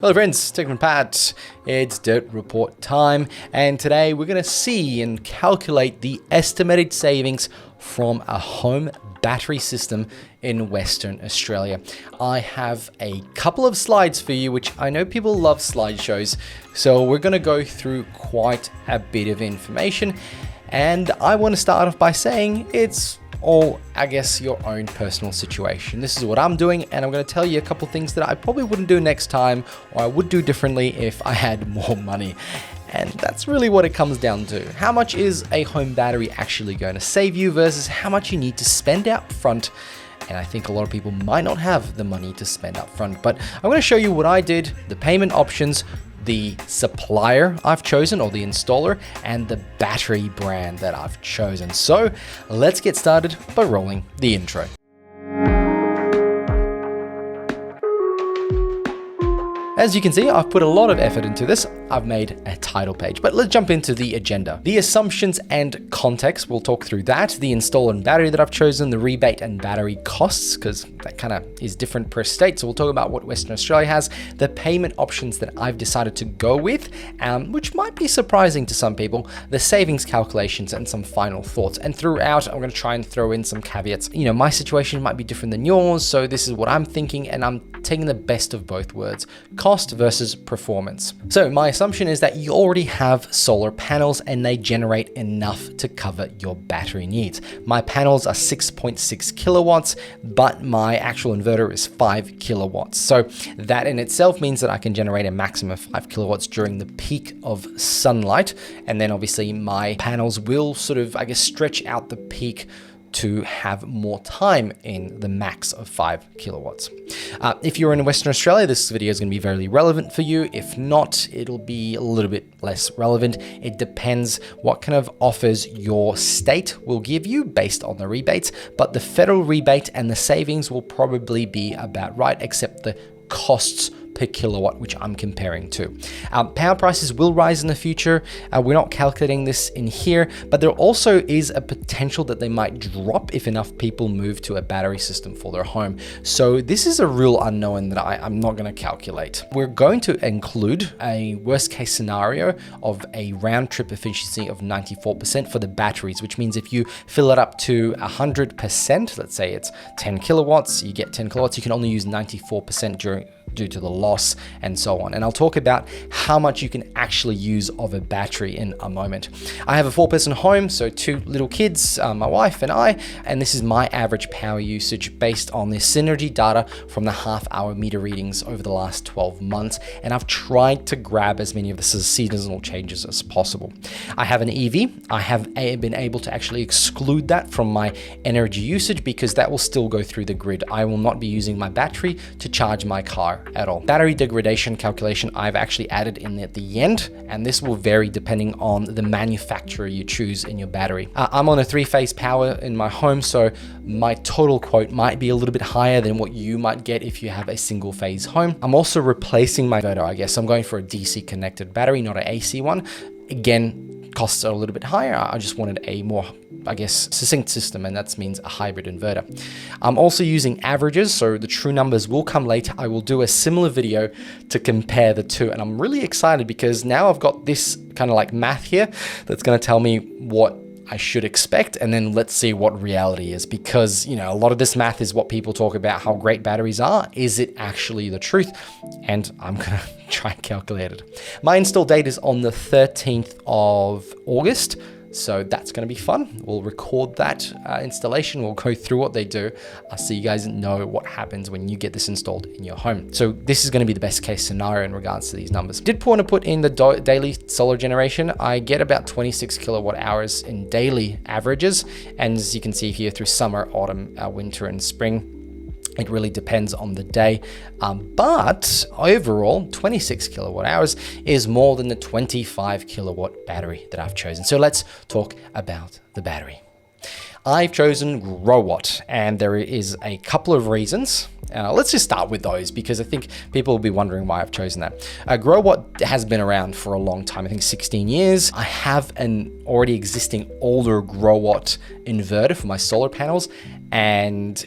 Hello friends, Tech and Pat. It's Dirt Report time, and today we're going to see and calculate the estimated savings from a home battery system in Western Australia. I have a couple of slides for you, which I know people love slideshows, so we're going to go through quite a bit of information, and I want to start off by saying it's all, I guess, your own personal situation. This is what I'm doing, and I'm going to tell you a couple things that I probably wouldn't do next time, or I would do differently if I had more money. And that's really what it comes down to. How much is a home battery actually going to save you versus how much you need to spend out front? And I think a lot of people might not have the money to spend up front, but I'm going to show you what I did, the payment options, the supplier I've chosen or the installer, and the battery brand that I've chosen. So let's get started by rolling the intro. As you can see, I've put a lot of effort into this. I've made a title page, but let's jump into the agenda. The assumptions and context, we'll talk through that. The installer and battery that I've chosen, the rebate and battery costs, because that kind of is different per state. So we'll talk about what Western Australia has, the payment options that I've decided to go with, which might be surprising to some people, the savings calculations, and some final thoughts. And throughout, I'm going to try and throw in some caveats. You know, my situation might be different than yours, so this is what I'm thinking, and I'm taking the best of both worlds. Cost versus performance. So my assumption is that you already have solar panels and they generate enough to cover your battery needs. My panels are 6.6 kilowatts, but my actual inverter is 5 kilowatts. So that in itself means that I can generate a maximum of 5 kilowatts during the peak of sunlight. And then obviously my panels will sort of, I guess, stretch out the peak to have more time in the max of 5 kilowatts. If you're in Western Australia, this video is going to be very relevant for you. If not, it'll be a little bit less relevant. It depends what kind of offers your state will give you based on the rebates, but the federal rebate and the savings will probably be about right, except the costs per kilowatt, which I'm comparing to. Power prices will rise in the future. We're not calculating this in here, but there also is a potential that they might drop if enough people move to a battery system for their home. So this is a real unknown that I'm not going to calculate. We're going to include a worst case scenario of a round trip efficiency of 94% for the batteries, which means if you fill it up to 100%, let's say it's 10 kilowatts, you get 10 kilowatts, you can only use 94% due to the loss and so on. And I'll talk about how much you can actually use of a battery in a moment. I have a 4-person home, so 2 little kids, my wife and I, and this is my average power usage based on the Synergy data from the half-hour meter readings over the last 12 months. And I've tried to grab as many of the seasonal changes as possible. I have an EV. I have been able to actually exclude that from my energy usage because that will still go through the grid. I will not be using my battery to charge my car at all. Battery degradation calculation I've actually added in at the end, and this will vary depending on the manufacturer you choose in your battery. I'm on a 3-phase power in my home, so my total quote might be a little bit higher than what you might get if you have a single phase home. I'm also replacing my inverter, I guess. I'm going for a DC connected battery, not an AC one. Again, costs are a little bit higher. I just wanted a more, I guess, succinct system, and that means a hybrid inverter. I'm also using averages, so the true numbers will come later. I will do a similar video to compare the two, and I'm really excited because now I've got this kind of like math here that's going to tell me what I should expect, and then let's see what reality is, because, you know, a lot of this math is what people talk about how great batteries are. Is it actually the truth? And I'm gonna try and calculate it. My install date is on the 13th of August. So that's going to be fun. We'll record that installation. We'll go through what they do so you guys know what happens when you get this installed in your home. So this is going to be the best case scenario in regards to these numbers. Did want to put in the daily solar generation. I get about 26 kilowatt hours in daily averages. And as you can see here through summer, autumn, winter, and spring, it really depends on the day, but overall 26 kilowatt hours is more than the 25 kilowatt battery that I've chosen. So let's talk about the battery. I've chosen Growatt, and there is a couple of reasons. Let's just start with those because I think people will be wondering why I've chosen that. Growatt has been around for a long time, I think 16 years. I have an already existing older Growatt inverter for my solar panels, and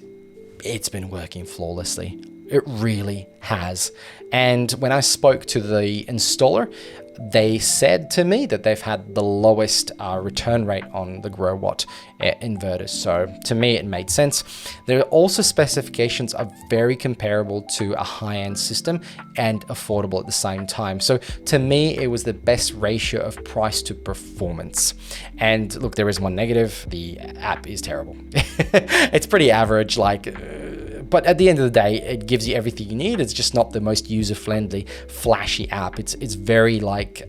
it's been working flawlessly. It really has. And when I spoke to the installer, they said to me that they've had the lowest return rate on the GrowWatt inverters. So to me, it made sense. Their also specifications are very comparable to a high-end system and affordable at the same time. So to me, it was the best ratio of price to performance. And look, there is one negative. The app is terrible. It's pretty average, but at the end of the day, it gives you everything you need. It's just not the most user-friendly, flashy app. It's very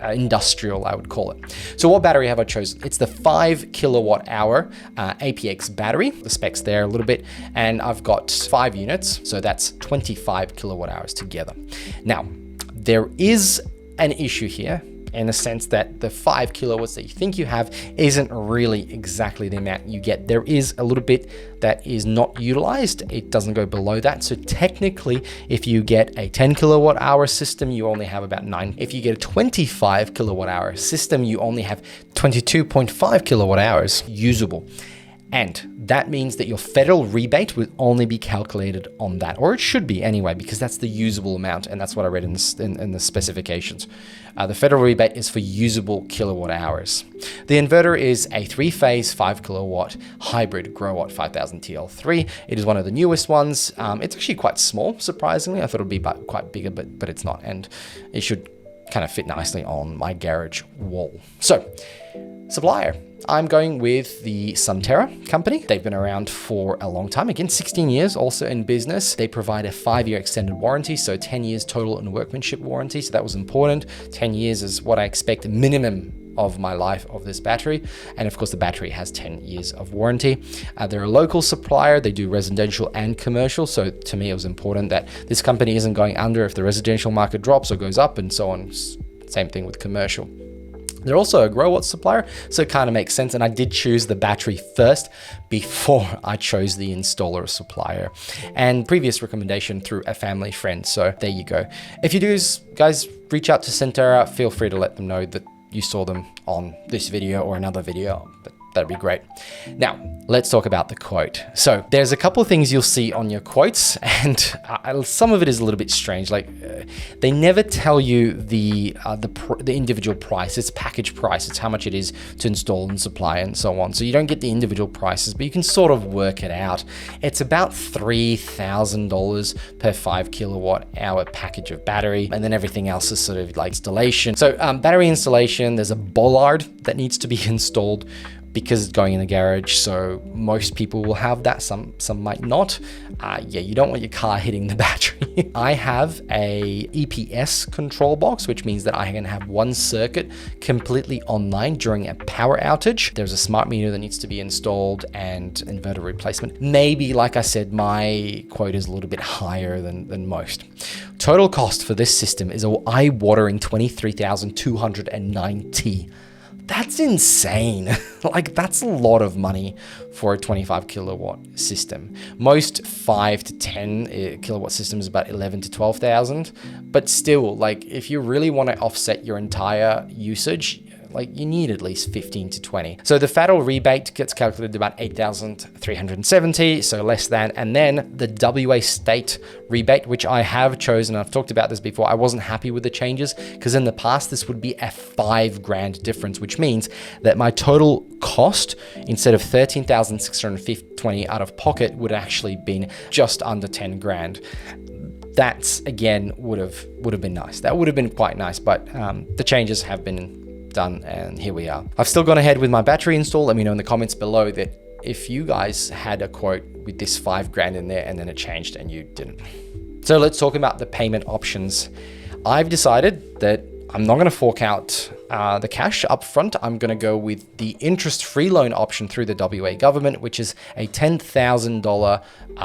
industrial, I would call it. So what battery have I chosen? It's the 5 kWh APX battery. The specs there a little bit, and I've got 5 units, so that's 25 kWh together. Now, there is an issue here, in the sense that the 5 kilowatts that you think you have isn't really exactly the amount you get. There is a little bit that is not utilized. It doesn't go below that. So technically, if you get a 10 kilowatt hour system, you only have about 9. If you get a 25 kilowatt hour system, you only have 22.5 kilowatt hours usable. And that means that your federal rebate will only be calculated on that, or it should be anyway, because that's the usable amount, and that's what I read in the specifications. The federal rebate is for usable kilowatt hours. The inverter is a 3-phase 5 kilowatt hybrid GrowWatt 5000 TL3. It is one of the newest ones. It's actually quite small, surprisingly. I thought it would be quite bigger, but it's not, and it should kind of fit nicely on my garage wall. So, supplier. I'm going with the Sunterra company. They've been around for a long time. Again, 16 years also in business. They provide a 5-year extended warranty, so 10 years total and workmanship warranty. So that was important. 10 years is what I expect minimum of my life of this battery. And of course, the battery has 10 years of warranty. They're a local supplier. They do residential and commercial. So to me, it was important that this company isn't going under if the residential market drops or goes up and so on. Same thing with commercial. They're also a GrowWatt supplier, so it kind of makes sense. And I did choose the battery first before I chose the installer supplier, and previous recommendation through a family friend. So there you go. If you do, guys, reach out to Sunterra. Feel free to let them know that you saw them on this video or another video. That'd be great. Now, let's talk about the quote. So there's a couple of things you'll see on your quotes, and some of it is a little bit strange. They never tell you the individual price. It's package price. It's how much it is to install and supply and so on. So you don't get the individual prices, but you can sort of work it out. It's about $3,000 per 5 kilowatt hour package of battery, and then everything else is sort of like installation. So battery installation, there's a bollard that needs to be installed, because it's going in the garage, so most people will have that, some might not. You don't want your car hitting the battery. I have a EPS control box, which means that I can have one circuit completely online during a power outage. There's a smart meter that needs to be installed and inverter replacement. Maybe, like I said, my quote is a little bit higher than most. Total cost for this system is eye-watering $23,290. That's insane. That's a lot of money for a 25 kilowatt system. Most 5 to 10 kilowatt systems about 11 to 12,000. But still, if you really want to offset your entire usage, you need at least 15 to 20. So the federal rebate gets calculated about 8,370, so less than. And then the WA state rebate, which I have chosen, I've talked about this before, I wasn't happy with the changes because in the past, this would be a $5,000 difference, which means that my total cost, instead of 13,620 out of pocket, would actually been just under 10 grand. That's, again, would have been nice. That would have been quite nice, but the changes have been done, and here we are. I've still gone ahead with my battery install. Let me know in the comments below that if you guys had a quote with this $5,000 in there and then it changed and you didn't. So let's talk about the payment options. I've decided that I'm not going to fork out the cash up front. I'm going to go with the interest-free loan option through the WA government, which is a $10,000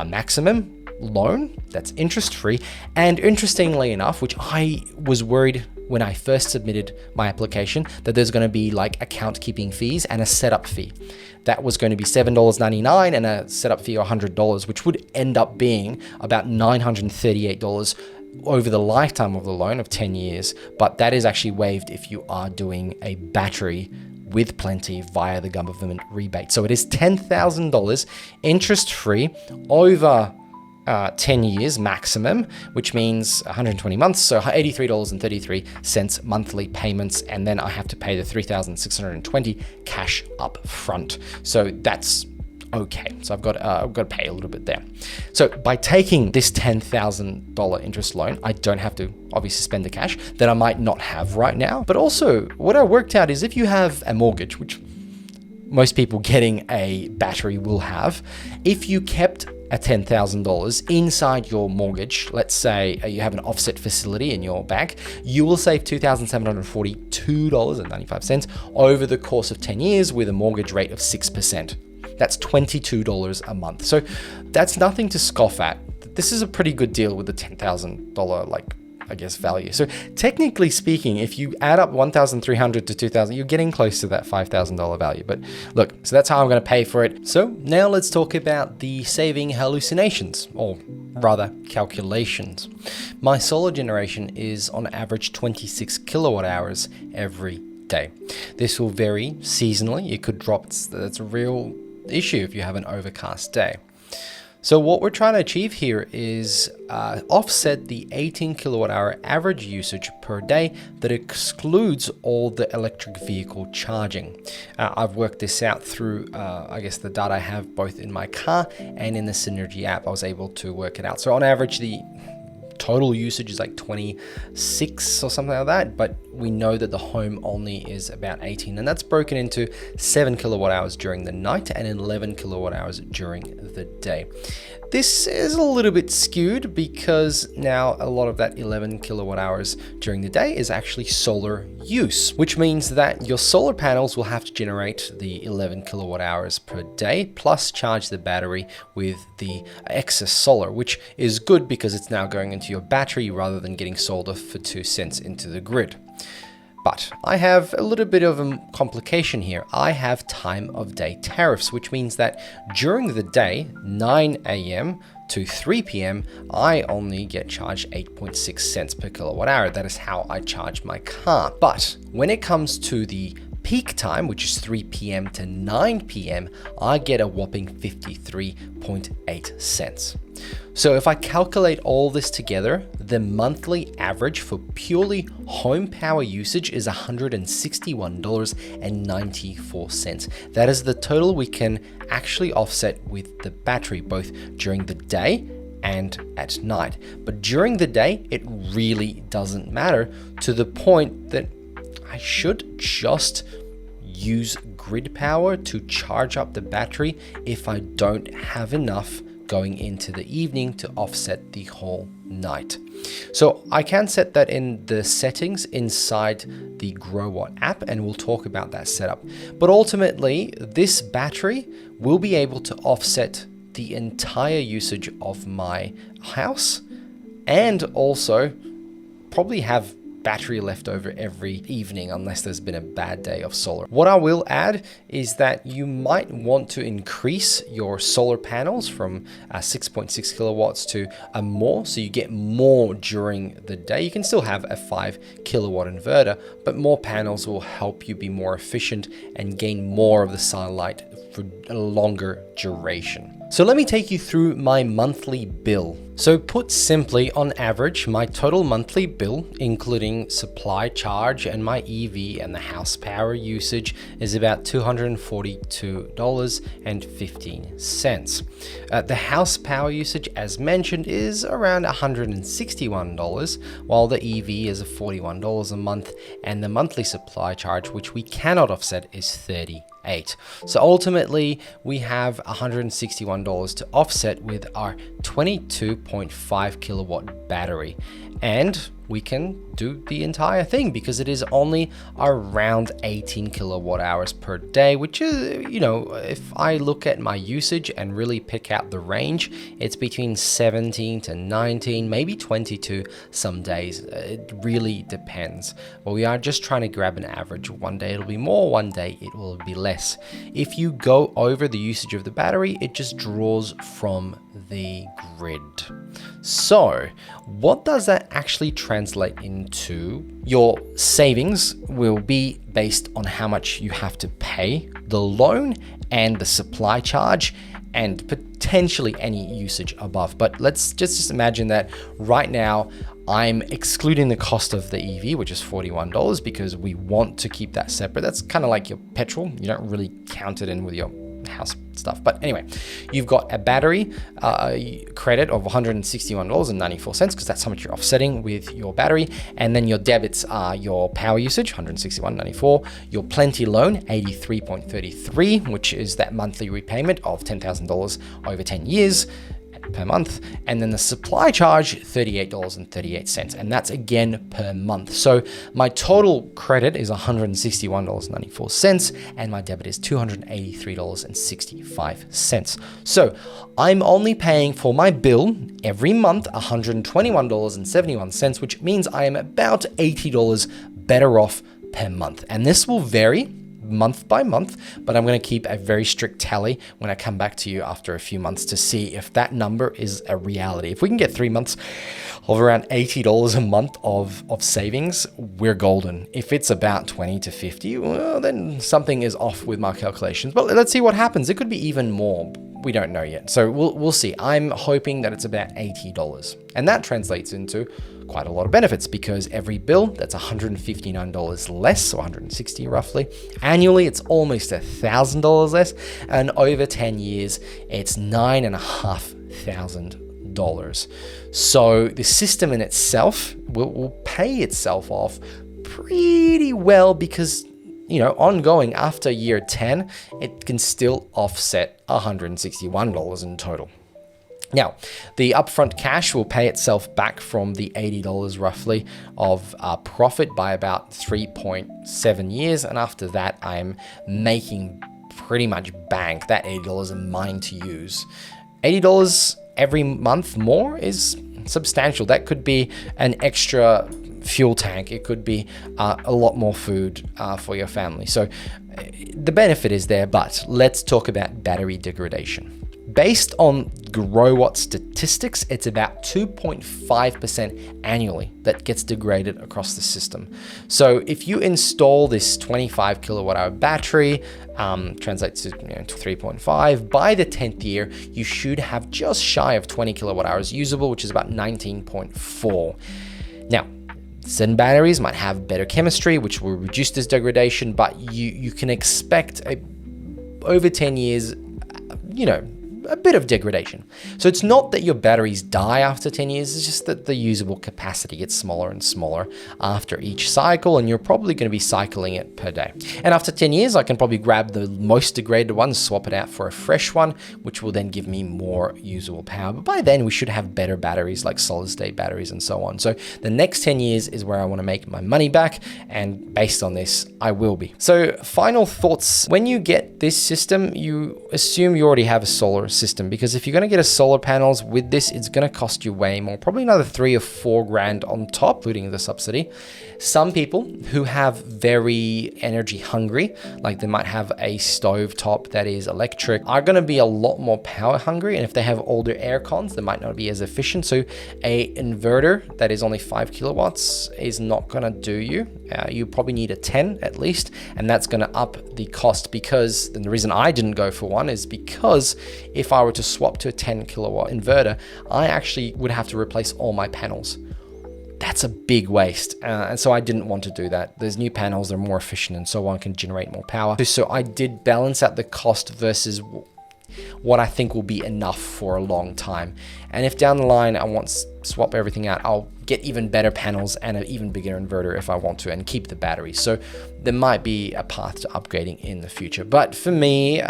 maximum loan that's interest-free. And interestingly enough, which I was worried when I first submitted my application, that there's going to be account keeping fees and a setup fee. That was going to be $7.99 and a setup fee of $100, which would end up being about $938 over the lifetime of the loan of 10 years. But that is actually waived if you are doing a battery with plenty via the government rebate. So it is $10,000 interest-free over 10 years maximum, which means 120 months, so $83.33 monthly payments, and then I have to pay the $3,620 cash up front. So that's okay. So I've got to pay a little bit there. So by taking this $10,000 interest loan, I don't have to obviously spend the cash that I might not have right now. But also what I worked out is if you have a mortgage, which most people getting a battery will have, if you kept a $10,000 inside your mortgage, let's say you have an offset facility in your bank, you will save $2,742.95 over the course of 10 years with a mortgage rate of 6%. That's $22 a month. So that's nothing to scoff at. This is a pretty good deal with the $10,000, value. So technically speaking, if you add up 1,300 to 2,000, you're getting close to that $5,000 value. But look, so that's how I'm going to pay for it. So now let's talk about the saving hallucinations, or rather calculations. My solar generation is on average 26 kilowatt hours every day. This will vary seasonally. It could drop. That's a real issue if you have an overcast day. So what we're trying to achieve here is offset the 18 kilowatt hour average usage per day that excludes all the electric vehicle charging. I've worked this out through, the data I have both in my car and in the Synergy app. I was able to work it out. So on average, the total usage is like 26 or something like that, but we know that the home only is about 18, and that's broken into 7 kilowatt hours during the night and 11 kilowatt hours during the day. This is a little bit skewed because now a lot of that 11 kilowatt hours during the day is actually solar use, which means that your solar panels will have to generate the 11 kilowatt hours per day plus charge the battery with the excess solar, which is good because it's now going into your battery rather than getting sold off for 2 cents into the grid. But I have a little bit of a complication here. I have time of day tariffs, which means that during the day, 9 a.m. to 3 p.m., I only get charged 8.6 cents per kilowatt hour. That is how I charge my car. But when it comes to the peak time, which is 3 p.m. to 9 p.m., I get a whopping 53.8 cents. So if I calculate all this together, the monthly average for purely home power usage is $161.94. That is the total we can actually offset with the battery, both during the day and at night. But during the day, it really doesn't matter, to the point that I should just use grid power to charge up the battery if I don't have enough going into the evening to offset the whole night. So I can set that in the settings inside the GrowWatt app, and we'll talk about that setup. But ultimately, this battery will be able to offset the entire usage of my house, and also probably have battery left over every evening unless there's been a bad day of solar. What I will add is that you might want to increase your solar panels from 6.6 kilowatts to more, so you get more during the day. You can still have a 5 kilowatt inverter, but more panels will help you be more efficient and gain more of the sunlight for a longer duration. So let me take you through my monthly bill. So put simply, on average, my total monthly bill, including supply charge and my EV and the house power usage, is about $242.15. The house power usage, as mentioned, is around $161, while the EV is $41 a month, and the monthly supply charge, which we cannot offset, is $38. So ultimately, we have $161 to offset with our 22.5 kilowatt battery, and we can do the entire thing because it is only around 18 kilowatt hours per day, which is, if I look at my usage and really pick out the range, it's between 17 to 19, maybe 22 some days. It really depends. But we are just trying to grab an average. One day it'll be more, one day it will be less. If you go over the usage of the battery, it just draws from the grid. So what does that actually translate into? Your savings will be based on how much you have to pay, the loan and the supply charge, and potentially any usage above. But let's just imagine that right now I'm excluding the cost of the EV, which is $41, because we want to keep that separate. That's kind of like your petrol. You don't really count it in with your house stuff. But anyway, you've got a battery credit of $161.94, because that's how much you're offsetting with your battery. And then your debits are your power usage, $161.94, your plenty loan, $83.33, which is that monthly repayment of $10,000 over 10 years per month, and then the supply charge, $38.38, and that's again per month. So my total credit is $161.94, and my debit is $283.65. So I'm only paying for my bill every month $121.71, which means I am about $80 better off per month, and this will vary month by month, but I'm going to keep a very strict tally when I come back to you after a few months to see if that number is a reality. If we can get 3 months of around $80 a month of savings, we're golden. If it's about 20 to 50, well, then something is off with my calculations. But let's see what happens. It could be even more. We don't know yet. So we'll see. I'm hoping that it's about $80. And that translates into quite a lot of benefits, because every bill, that's $159 less, or $160 roughly. Annually, it's almost $1,000 less. And over 10 years, it's $9,500. So the system in itself will pay itself off pretty well, because ongoing after year 10, it can still offset $161 in total. Now, the upfront cash will pay itself back from the $80 roughly of profit by about 3.7 years. And after that, I'm making pretty much bank. That $80 is mine to use. $80 every month more is substantial. That could be an extra fuel tank. It could be a lot more food for your family. So the benefit is there, but let's talk about battery degradation. Based on Growwatt statistics, it's about 2.5% annually that gets degraded across the system. So if you install this 25 kilowatt hour battery, translates to 3.5, by the 10th year, you should have just shy of 20 kilowatt hours usable, which is about 19.4. Now, certain batteries might have better chemistry, which will reduce this degradation, but you can expect over 10 years, a bit of degradation. So it's not that your batteries die after 10 years, it's just that the usable capacity gets smaller and smaller after each cycle, and you're probably going to be cycling it per day. And after 10 years, I can probably grab the most degraded one, swap it out for a fresh one, which will then give me more usable power. But by then, we should have better batteries like solid state batteries and so on. So the next 10 years is where I want to make my money back, and based on this, I will be. So final thoughts. When you get this system, you assume you already have a solar system, because if you're going to get a solar panels with this, it's going to cost you way more, probably another 3 or 4 grand on top, including the subsidy. Some people who have very energy hungry, like they might have a stove top that is electric, are going to be a lot more power hungry, and if they have older air cons, they might not be as efficient. So a inverter that is only 5 kilowatts is not going to do you. You probably need a 10 at least, and that's going to up the cost, because and the reason I didn't go for one is because if I were to swap to a 10 kilowatt inverter, I actually would have to replace all my panels. That's a big waste. And so I didn't want to do that. There's new panels, they're more efficient, and so on, can generate more power. So I did balance out the cost versus what I think will be enough for a long time. And if down the line I want to swap everything out, I'll get even better panels and an even bigger inverter if I want to, and keep the battery. So there might be a path to upgrading in the future. But for me,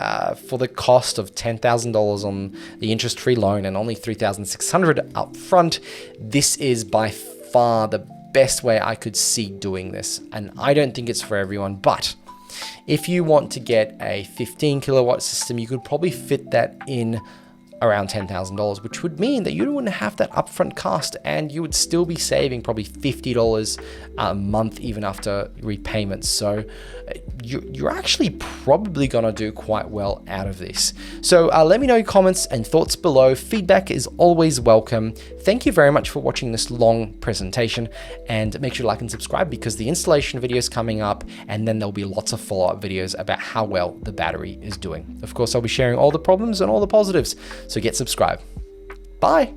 for the cost of $10,000 on the interest-free loan and only $3,600 up front, this is by far the best way I could see doing this. And I don't think it's for everyone, but if you want to get a 15 kilowatt system, you could probably fit that in around $10,000, which would mean that you wouldn't have that upfront cost, and you would still be saving probably $50 a month even after repayments. So you're actually probably gonna do quite well out of this. So let me know your comments and thoughts below. Feedback is always welcome. Thank you very much for watching this long presentation, and make sure to like and subscribe because the installation video is coming up, and then there'll be lots of follow-up videos about how well the battery is doing. Of course, I'll be sharing all the problems and all the positives, so get subscribed. Bye.